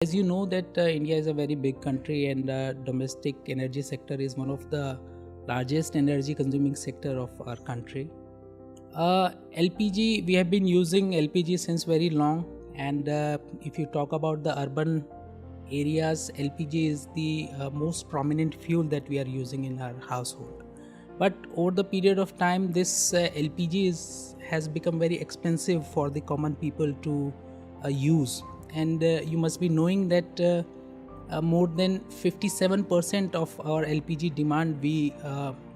As you know that India is a very big country and domestic energy sector is one of the largest energy consuming sector of our country. LPG, we have been using LPG since very long, and if you talk about the urban areas, LPG is the most prominent fuel that we are using in our household. But over the period of time, this LPG has become very expensive for the common people to use. And you must be knowing that more than 57% of our LPG demand we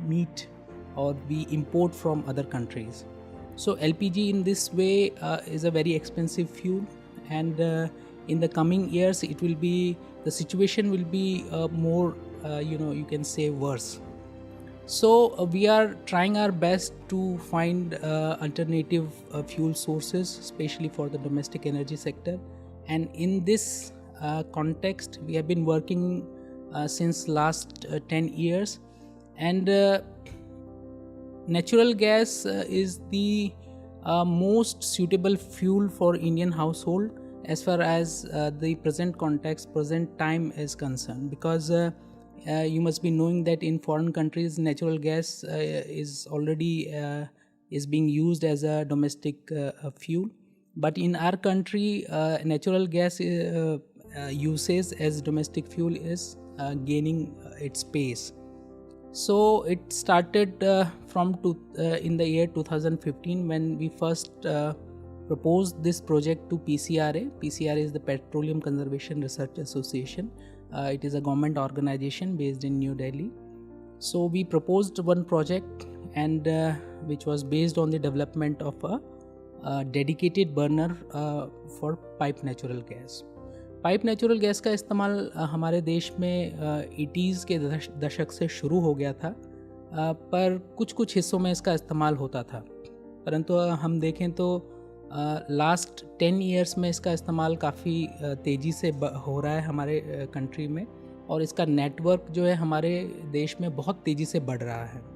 meet or we import from other countries. So LPG in this way is a very expensive fuel, and in the coming years the situation will be more you can say worse. So we are trying our best to find alternative fuel sources, especially for the domestic energy sector. And in this context, we have been working since last 10 years, and natural gas is the most suitable fuel for Indian household as far as the present time is concerned, because you must be knowing that in foreign countries natural gas is already is being used as a domestic fuel. But in our country, natural gas usage as domestic fuel is gaining its pace. So it started in the year 2015 when we first proposed this project to PCRA. PCRA is the Petroleum Conservation Research Association. It is a government organization based in New Delhi. So we proposed one project, and which was based on the development of a dedicated burner for pipe natural gas. Pipe natural gas का इस्तेमाल हमारे देश में 80s के दशक से शुरू हो गया था, पर कुछ हिस्सों में इसका इस्तेमाल होता था, परंतु हम देखें तो लास्ट 10 इयर्स में इसका इस्तेमाल काफ़ी तेज़ी से हो रहा है हमारे कंट्री में, और इसका नेटवर्क जो है हमारे देश में बहुत तेज़ी से बढ़ रहा है.